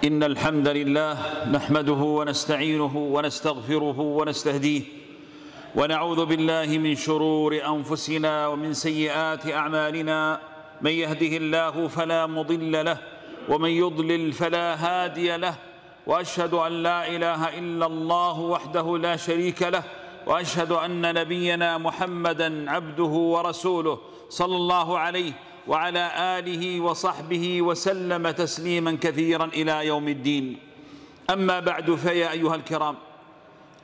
إن الحمد لله نحمده ونستعينه ونستغفره ونستهديه ونعوذ بالله من شرور أنفسنا ومن سيئات أعمالنا من يهده الله فلا مضل له ومن يضلل فلا هادي له وأشهد أن لا إله إلا الله وحده لا شريك له وأشهد أن نبينا محمدًا عبده ورسوله صلى الله عليه وعلى آله وصحبه وسلم تسليماً كثيراً إلى يوم الدين. أما بعد فيا أيها الكرام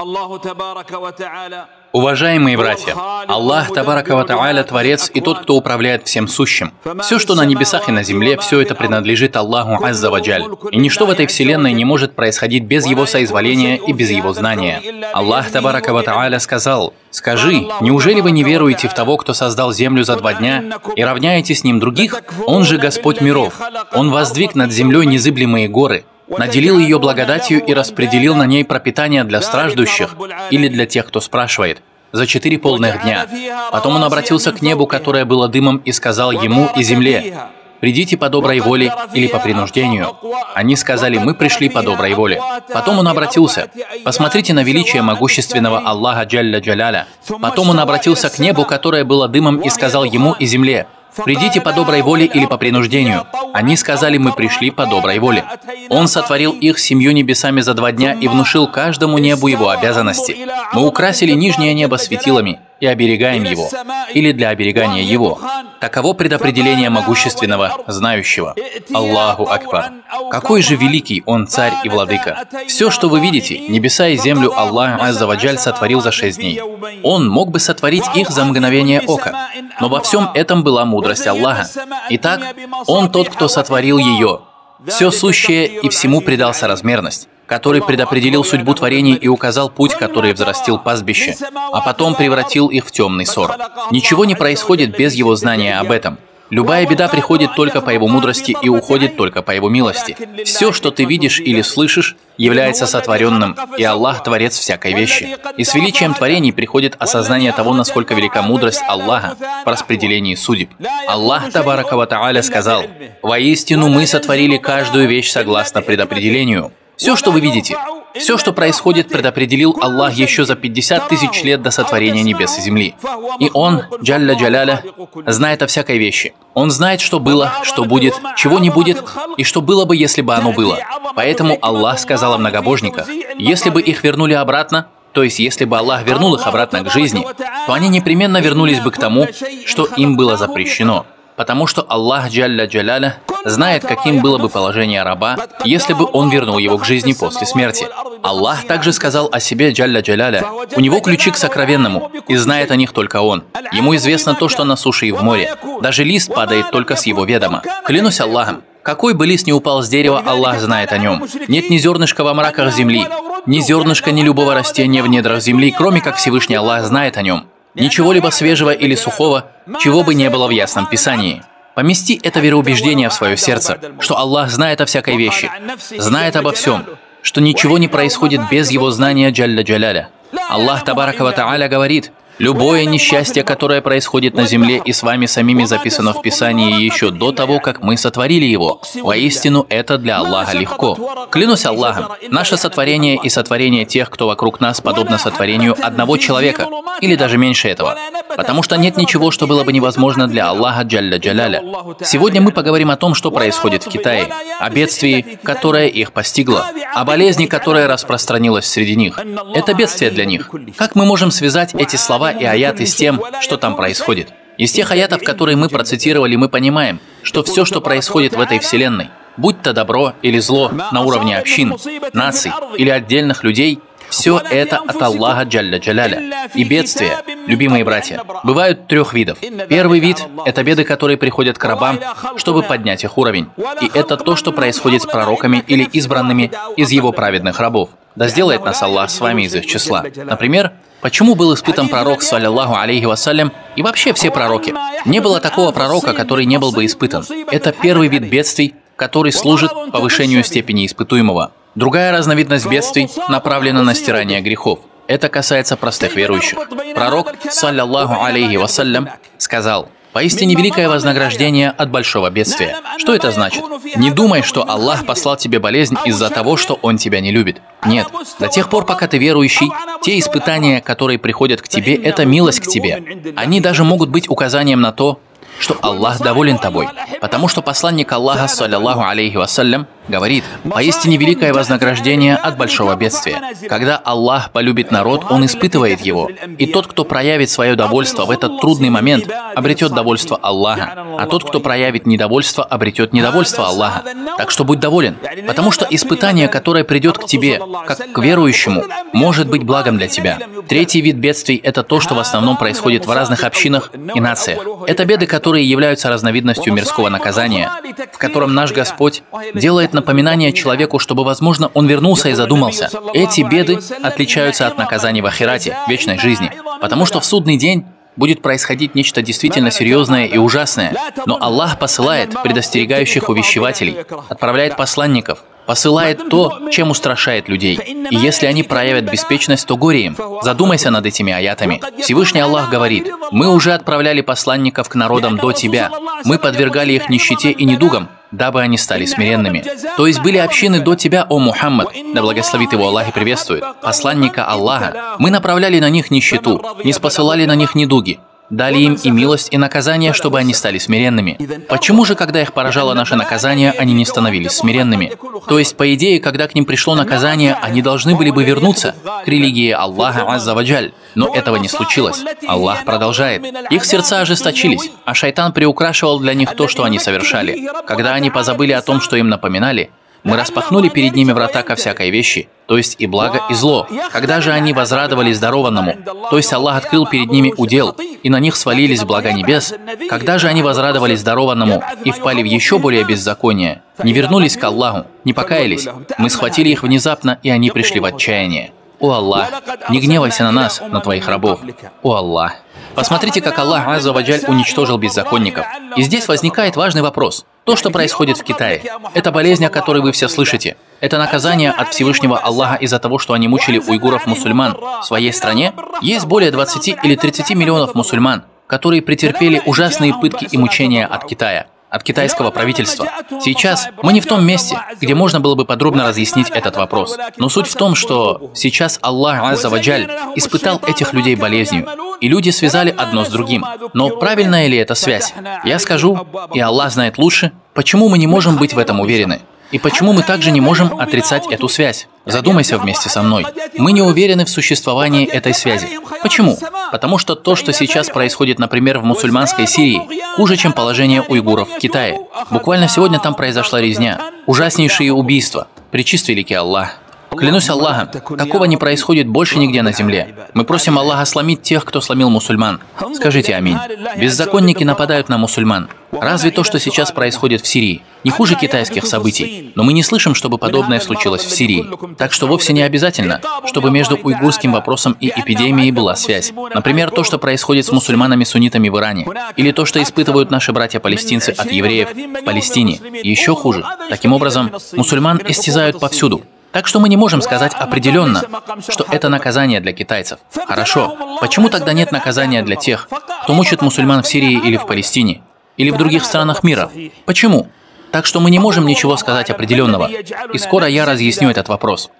الله تبارك وتعالى. Уважаемые братья, Аллах Табарака ва Тааля Творец и тот, кто управляет всем сущим. Все, что на небесах и на земле, все это принадлежит Аллаху Азза ва Джаль. И ничто в этой вселенной не может происходить без Его соизволения и без Его знания. Аллах Табарака ва Тааля сказал: «Скажи, неужели вы не веруете в того, кто создал землю за 2 дня и равняете с ним других? Он же Господь миров. Он воздвиг над землей незыблемые горы, наделил ее благодатью и распределил на ней пропитание для страждущих или для тех, кто спрашивает, за 4 полных дня. Потом он обратился к небу, которое было дымом, и сказал ему и земле: придите по доброй воле или по принуждению. Они сказали: мы пришли по доброй воле. Потом он обратился: посмотрите на величие могущественного Аллаха Джалля Джаляля. Потом он обратился к небу, которое было дымом, и сказал ему и земле: придите по доброй воле или по принуждению. Они сказали: мы пришли по доброй воле. Он сотворил их 7 небесами за 2 дня и внушил каждому небу его обязанности. Мы украсили нижнее небо светилами и оберегаем его, или для оберегания его. Таково предопределение могущественного, знающего. Аллаху Акбар. Какой же великий Он царь и владыка. Все, что вы видите, небеса и землю, Аллах Азза ва Джаль сотворил за 6 дней. Он мог бы сотворить их за мгновение ока, но во всем этом была мудрость Аллаха. Итак, Он тот, кто сотворил ее. Все сущее и всему придал соразмерность, который предопределил судьбу творений и указал путь, который взрастил пастбище, а потом превратил их в темный ссор. Ничего не происходит без Его знания об этом. Любая беда приходит только по Его мудрости и уходит только по Его милости. Все, что ты видишь или слышишь, является сотворенным, и Аллах – Творец всякой вещи. И с величием творений приходит осознание того, насколько велика мудрость Аллаха по распределению судеб. Аллах Табарака ва Тааля сказал: «Воистину мы сотворили каждую вещь согласно предопределению». Все, что вы видите, все, что происходит, предопределил Аллах еще за 50 000 лет до сотворения небес и земли. И Он, Джалля Джаляля, знает о всякой вещи. Он знает, что было, что будет, чего не будет, и что было бы, если бы оно было. Поэтому Аллах сказал о многобожниках: если бы их вернули обратно, то есть если бы Аллах вернул их обратно к жизни, то они непременно вернулись бы к тому, что им было запрещено. Потому что Аллах Джалля Джаляля знает, каким было бы положение раба, если бы он вернул его к жизни после смерти. Аллах также сказал о себе Джалля Джаляля: у него ключи к сокровенному, и знает о них только он. Ему известно то, что на суше и в море. Даже лист падает только с его ведома. Клянусь Аллахом, какой бы лист ни упал с дерева, Аллах знает о нем. Нет ни зернышка во мраках земли, ни зернышка, ни любого растения в недрах земли, кроме как Всевышний Аллах знает о нем. Ничего либо свежего или сухого, чего бы не было в Ясном Писании. Помести это вероубеждение в свое сердце, что Аллах знает о всякой вещи, знает обо всем, что ничего не происходит без Его знания Джалля Джаляля. Аллах Табарака ва Тааля говорит: любое несчастье, которое происходит на земле и с вами самими записано в Писании еще до того, как мы сотворили его. Воистину, это для Аллаха легко. Клянусь Аллахом, наше сотворение и сотворение тех, кто вокруг нас, подобно сотворению одного человека, или даже меньше этого. Потому что нет ничего, что было бы невозможно для Аллаха Джалля Джаляля. Сегодня мы поговорим о том, что происходит в Китае, о бедствии, которое их постигло, о болезни, которая распространилась среди них. Это бедствие для них. Как мы можем связать эти слова и аяты с тем, что там происходит? Из тех аятов, которые мы процитировали, мы понимаем, что все, что происходит в этой вселенной, будь то добро или зло на уровне общин, наций или отдельных людей, все это от Аллаха Джалля Джаляля. И бедствия, любимые братья, бывают 3 видов. Первый вид – это беды, которые приходят к рабам, чтобы поднять их уровень. И это то, что происходит с пророками или избранными из его праведных рабов. Да сделает нас Аллах с вами из их числа. Например, почему был испытан пророк, саллиллаху алейхи вассалям, и вообще все пророки? Не было такого пророка, который не был бы испытан. Это первый вид бедствий, который служит повышению степени испытуемого. Другая разновидность бедствий направлена на стирание грехов. Это касается простых верующих. Пророк, саллиллаху алейхи вассалям, сказал: Поистине великое вознаграждение от большого бедствия. Что это значит? Не думай, что Аллах послал тебе болезнь из-за того, что Он тебя не любит. Нет. До тех пор, пока ты верующий, те испытания, которые приходят к тебе, это милость к тебе. Они даже могут быть указанием на то, что Аллах доволен тобой. Потому что посланник Аллаха, саллаллаху алейхи вассалям, говорит: поистине великое вознаграждение от большого бедствия. Когда Аллах полюбит народ, Он испытывает его. И тот, кто проявит свое довольство в этот трудный момент, обретет довольство Аллаха. А тот, кто проявит недовольство, обретет недовольство Аллаха. Так что будь доволен. Потому что испытание, которое придет к тебе, как к верующему, может быть благом для тебя. Третий вид бедствий – это то, что в основном происходит в разных общинах и нациях. Это беды, которые являются разновидностью мирского наказания, в котором наш Господь делает напоминание человеку, чтобы, возможно, он вернулся и задумался. Эти беды отличаются от наказаний в ахирате, вечной жизни, потому что в судный день будет происходить нечто действительно серьезное и ужасное. Но Аллах посылает предостерегающих увещевателей, отправляет посланников, посылает то, чем устрашает людей. И если они проявят беспечность, то горе им. Задумайся над этими аятами. Всевышний Аллах говорит: «Мы уже отправляли посланников к народам до тебя. Мы подвергали их нищете и недугам, дабы они стали смиренными». То есть были общины до тебя, о Мухаммад, да благословит его Аллах и приветствует, посланника Аллаха. Мы направляли на них нищету, не спосылали на них недуги. Дали им и милость, и наказание, чтобы они стали смиренными. Почему же, когда их поражало наше наказание, они не становились смиренными? То есть, по идее, когда к ним пришло наказание, они должны были бы вернуться к религии Аллаха Азза ва Джаль. Но этого не случилось. Аллах продолжает. Их сердца ожесточились, а шайтан приукрашивал для них то, что они совершали. Когда они позабыли о том, что им напоминали, мы распахнули перед ними врата ко всякой вещи, то есть и благо, и зло. Когда же они возрадовались дарованному, то есть Аллах открыл перед ними удел, и на них свалились блага небес, когда же они возрадовались дарованному и впали в еще более беззаконие, не вернулись к Аллаху, не покаялись, мы схватили их внезапно, и они пришли в отчаяние. О Аллах, не гневайся на нас, на твоих рабов. О Аллах. Посмотрите, как Аллах Азза ва Джаль уничтожил беззаконников. И здесь возникает важный вопрос. То, что происходит в Китае, это болезнь, о которой вы все слышите. Это наказание от Всевышнего Аллаха из-за того, что они мучили уйгуров-мусульман. В своей стране есть более 20 или 30 миллионов мусульман, которые претерпели ужасные пытки и мучения от Китая, от китайского правительства. Сейчас мы не в том месте, где можно было бы подробно разъяснить этот вопрос. Но суть в том, что сейчас Аллах Азза ва Джаль испытал этих людей болезнью, и люди связали одно с другим. Но правильная ли эта связь? Я скажу, и Аллах знает лучше, почему мы не можем быть в этом уверены. И почему мы также не можем отрицать эту связь? Задумайся вместе со мной. Мы не уверены в существовании этой связи. Почему? Потому что то, что сейчас происходит, например, в мусульманской Сирии, хуже, чем положение уйгуров в Китае. Буквально сегодня там произошла резня. Ужаснейшие убийства. Пречист великий Аллах. Клянусь Аллахом, такого не происходит больше нигде на земле. Мы просим Аллаха сломить тех, кто сломил мусульман. Скажите аминь. Беззаконники нападают на мусульман. Разве то, что сейчас происходит в Сирии, не хуже китайских событий? Но мы не слышим, чтобы подобное случилось в Сирии. Так что вовсе не обязательно, чтобы между уйгурским вопросом и эпидемией была связь. Например, то, что происходит с мусульманами-суннитами в Иране. Или то, что испытывают наши братья-палестинцы от евреев в Палестине. Еще хуже. Таким образом, мусульман истязают повсюду. Так что мы не можем сказать определенно, что это наказание для китайцев. Хорошо. Почему тогда нет наказания для тех, кто мучит мусульман в Сирии или в Палестине? Или в других странах мира? Почему? Так что мы не можем ничего сказать определенного. И скоро я разъясню этот вопрос.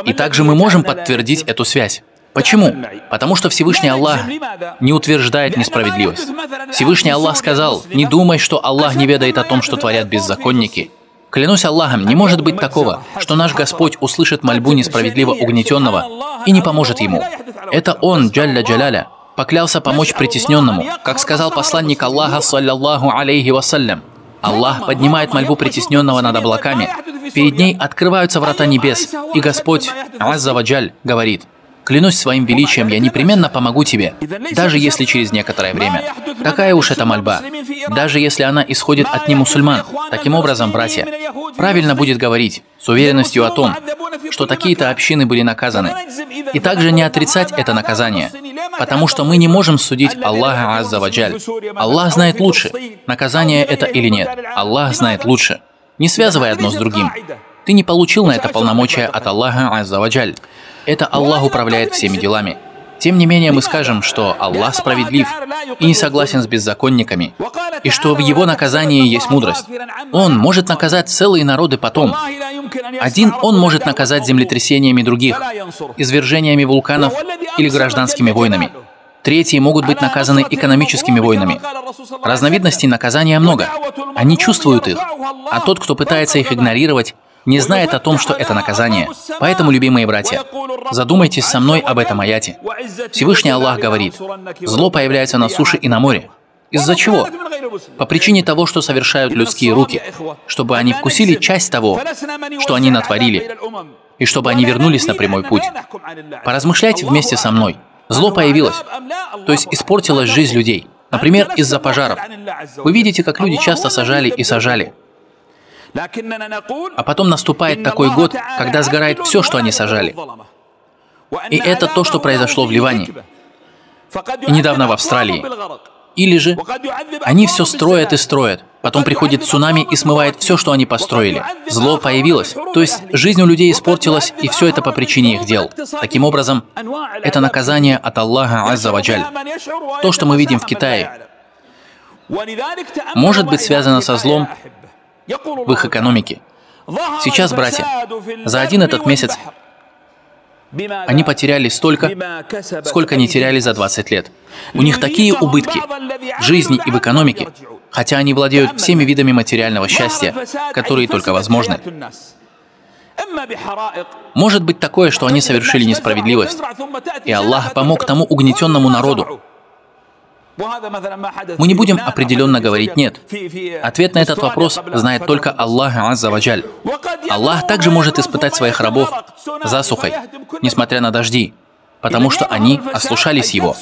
И также мы можем подтвердить эту связь. Почему? Потому что Всевышний Аллах не утверждает несправедливость. Всевышний Аллах сказал: «Не думай, что Аллах не ведает о том, что творят беззаконники». Клянусь Аллахом, не может быть такого, что наш Господь услышит мольбу несправедливо угнетенного и не поможет ему. Это Он, Джалля Джаляля, поклялся помочь притесненному, как сказал посланник Аллаха, саллаллаху алейхи вассалям. Аллах поднимает мольбу притесненного над облаками, перед ней открываются врата небес, и Господь, Азза ва Джаль, говорит: «Клянусь своим величием, я непременно помогу тебе, даже если через некоторое время». Такая уж эта мольба, даже если она исходит от немусульман. Таким образом, братья, правильно будет говорить с уверенностью о том, что такие-то общины были наказаны. И также не отрицать это наказание, потому что мы не можем судить Аллаха Азза ва Джаль. Аллах знает лучше, наказание это или нет. Аллах знает лучше. Не связывай одно с другим. Ты не получил на это полномочия от Аллаха Азза ва Джаль. Это Аллах управляет всеми делами. Тем не менее, мы скажем, что Аллах справедлив и не согласен с беззаконниками, и что в Его наказании есть мудрость. Он может наказать целые народы потом. Один Он может наказать землетрясениями других, извержениями вулканов или гражданскими войнами. Третьи могут быть наказаны экономическими войнами. Разновидностей наказания много. Они чувствуют их, а тот, кто пытается их игнорировать, не знает о том, что это наказание. Поэтому, любимые братья, задумайтесь со мной об этом аяте. Всевышний Аллах говорит: зло появляется на суше и на море. Из-за чего? По причине того, что совершают людские руки, чтобы они вкусили часть того, что они натворили, и чтобы они вернулись на прямой путь. Поразмышляйте вместе со мной. Зло появилось, то есть испортилась жизнь людей. Например, из-за пожаров. Вы видите, как люди часто сажали и сажали. А потом наступает такой год, когда сгорает все, что они сажали. И это то, что произошло в Ливане. И недавно в Австралии. Или же они все строят и строят. Потом приходит цунами и смывает все, что они построили. Зло появилось. То есть жизнь у людей испортилась, и все это по причине их дел. Таким образом, это наказание от Аллаха Азза ва Джаль. То, что мы видим в Китае, может быть связано со злом в их экономике. Сейчас, братья, за один этот месяц они потеряли столько, сколько не теряли за 20 лет. У них такие убытки в жизни и в экономике, хотя они владеют всеми видами материального счастья, которые только возможны. Может быть такое, что они совершили несправедливость, и Аллах помог тому угнетенному народу. Мы не будем определенно говорить «нет». Ответ на этот вопрос знает только Аллах Азза ва Джаль. Аллах также может испытать своих рабов засухой, несмотря на дожди, потому что они ослушались Его.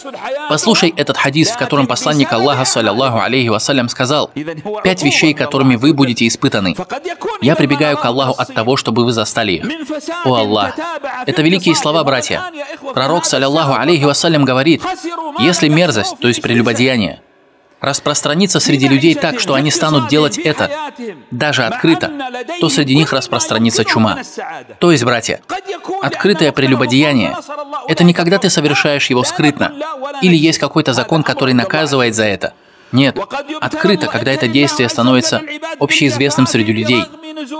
Послушай этот хадис, в котором посланник Аллаха, саллаллаху алейхи вассалям, сказал: 5 вещей, которыми вы будете испытаны. Я прибегаю к Аллаху от того, чтобы вы застали их. О Аллах! Это великие слова, братья. Пророк, саллаллаху алейхи вассалям, говорит: если мерзость, то есть прелюбодеяние, распространится среди людей так, что они станут делать это даже открыто, то среди них распространится чума. То есть, братья, открытое прелюбодеяние — это не когда ты совершаешь его скрытно, или есть какой-то закон, который наказывает за это. Нет, открыто, когда это действие становится общеизвестным среди людей.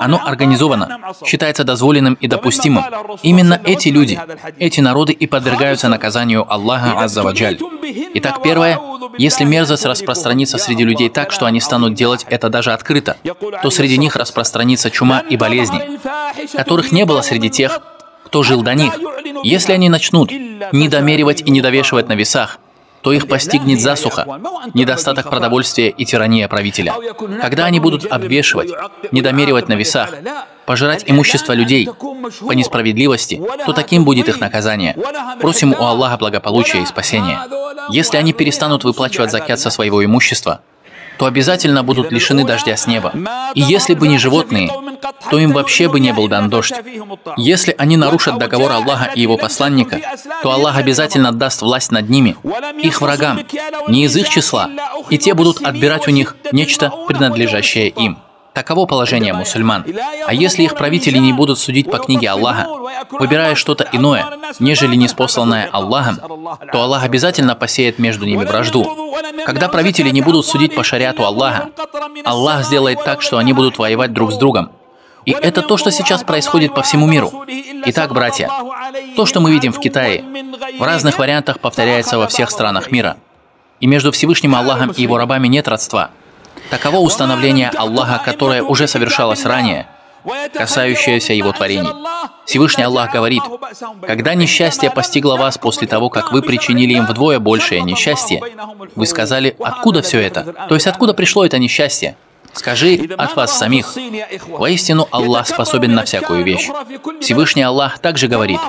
Оно организовано, считается дозволенным и допустимым. Именно эти люди, эти народы и подвергаются наказанию Аллаха Азза ва Джаль. Итак, первое, если мерзость распространится среди людей так, что они станут делать это даже открыто, то среди них распространится чума и болезни, которых не было среди тех, кто жил до них. Если они начнут недомеривать и недовешивать на весах, то их постигнет засуха, недостаток продовольствия и тирания правителя. Когда они будут обвешивать, недомеривать на весах, пожирать имущество людей по несправедливости, то таким будет их наказание. Просим у Аллаха благополучия и спасения. Если они перестанут выплачивать закят со своего имущества, то обязательно будут лишены дождя с неба. И если бы не животные, то им вообще бы не был дан дождь. Если они нарушат договор Аллаха и Его посланника, то Аллах обязательно даст власть над ними, их врагам, не из их числа, и те будут отбирать у них нечто, принадлежащее им. Таково положение мусульман. А если их правители не будут судить по книге Аллаха, выбирая что-то иное, нежели ниспосланное Аллахом, то Аллах обязательно посеет между ними вражду. Когда правители не будут судить по шариату Аллаха, Аллах сделает так, что они будут воевать друг с другом. И это то, что сейчас происходит по всему миру. Итак, братья, то, что мы видим в Китае, в разных вариантах повторяется во всех странах мира. И между Всевышним Аллахом и Его рабами нет родства. Таково установление Аллаха, которое уже совершалось ранее, касающееся Его творений. Всевышний Аллах говорит: когда несчастье постигло вас после того, как вы причинили им вдвое большее несчастье, вы сказали: откуда все это? То есть откуда пришло это несчастье? Скажи: от вас самих. Воистину, Аллах способен на всякую вещь. Всевышний Аллах также говорит: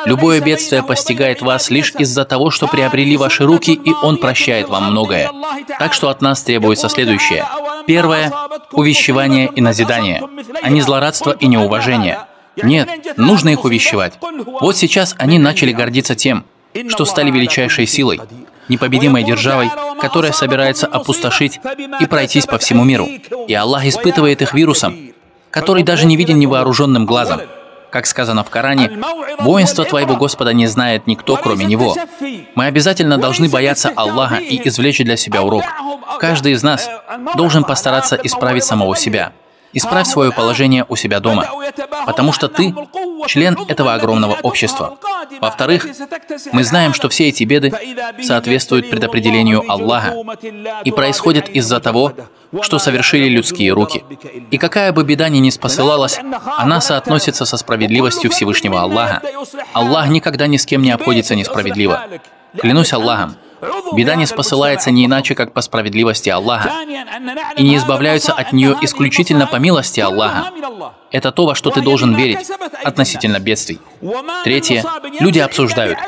любое бедствие постигает вас лишь из-за того, что приобрели ваши руки, и Он прощает вам многое. Так что от нас требуется следующее. Первое – увещевание и назидание, а не злорадство и неуважение. Нет, нужно их увещевать. Вот сейчас они начали гордиться тем, что стали величайшей силой, непобедимой державой, которая собирается опустошить и пройтись по всему миру. И Аллах испытывает их вирусом, который даже не виден невооруженным глазом. Как сказано в Коране, «Воинство твоего Господа не знает никто, кроме Него». Мы обязательно должны бояться Аллаха и извлечь для себя урок. Каждый из нас должен постараться исправить самого себя. Исправь свое положение у себя дома, потому что ты член этого огромного общества. Во-вторых, мы знаем, что все эти беды соответствуют предопределению Аллаха и происходят из-за того, что совершили людские руки. И какая бы беда ни спосылалась, она соотносится со справедливостью Всевышнего Аллаха. Аллах никогда ни с кем не обходится несправедливо. Клянусь Аллахом, беда не спосылается не иначе, как по справедливости Аллаха, и не избавляются от нее исключительно по милости Аллаха. Это то, во что ты должен верить относительно бедствий. Третье. Люди обсуждают,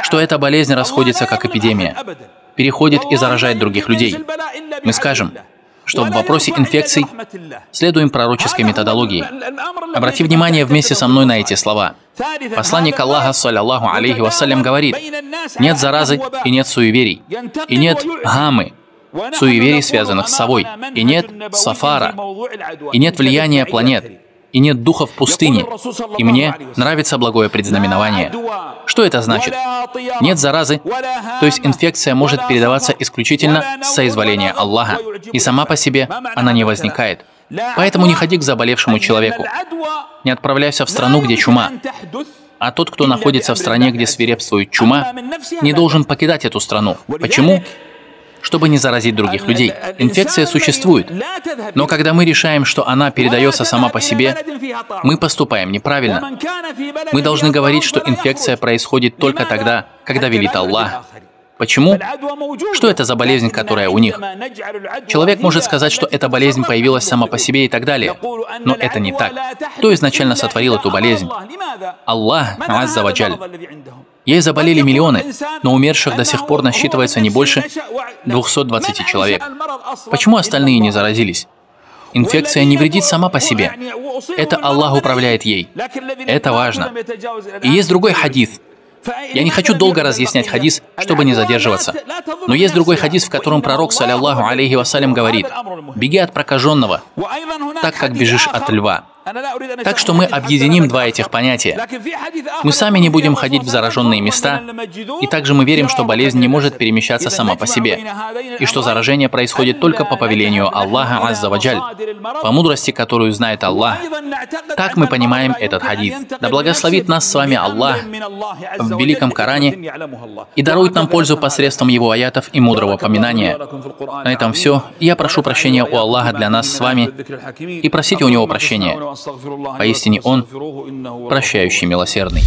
что эта болезнь расходится как эпидемия, переходит и заражает других людей. Мы скажем, что в вопросе инфекций следуем пророческой методологии. Обрати внимание вместе со мной на эти слова. Посланник Аллаха, саллаллаху алейхи вассалям, говорит: нет заразы и нет суеверий, и нет гаммы, суеверий, связанных с совой, и нет сафара, и нет влияния планет, и нет духа в пустыне, и мне нравится благое предзнаменование. Что это значит? Нет заразы, то есть инфекция может передаваться исключительно с соизволения Аллаха, и сама по себе она не возникает. Поэтому не ходи к заболевшему человеку, не отправляйся в страну, где чума. А тот, кто находится в стране, где свирепствует чума, не должен покидать эту страну. Почему? Чтобы не заразить других людей. Инфекция существует, но когда мы решаем, что она передается сама по себе, мы поступаем неправильно. Мы должны говорить, что инфекция происходит только тогда, когда велит Аллах. Почему? Что это за болезнь, которая у них? Человек может сказать, что эта болезнь появилась сама по себе и так далее. Но это не так. Кто изначально сотворил эту болезнь? Аллах, азза ва джаль. Ей заболели миллионы, но умерших до сих пор насчитывается не больше 220 человек. Почему остальные не заразились? Инфекция не вредит сама по себе. Это Аллах управляет ей. Это важно. И есть другой хадис. Я не хочу долго разъяснять хадис, чтобы не задерживаться. Но есть другой хадис, в котором пророк, саллаллаху алейхи вассалям, говорит: «Беги от прокаженного, так как бежишь от льва». Так что мы объединим два этих понятия. Мы сами не будем ходить в зараженные места, и также мы верим, что болезнь не может перемещаться сама по себе, и что заражение происходит только по повелению Аллаха, азза ва джаль, по мудрости, которую знает Аллах. Так мы понимаем этот хадис. Да благословит нас с вами Аллах в Великом Коране и дарует нам пользу посредством Его аятов и мудрого поминания. На этом все. Я прошу прощения у Аллаха для нас с вами, и просите у Него прощения. Поистине Он прощающий, милосердный.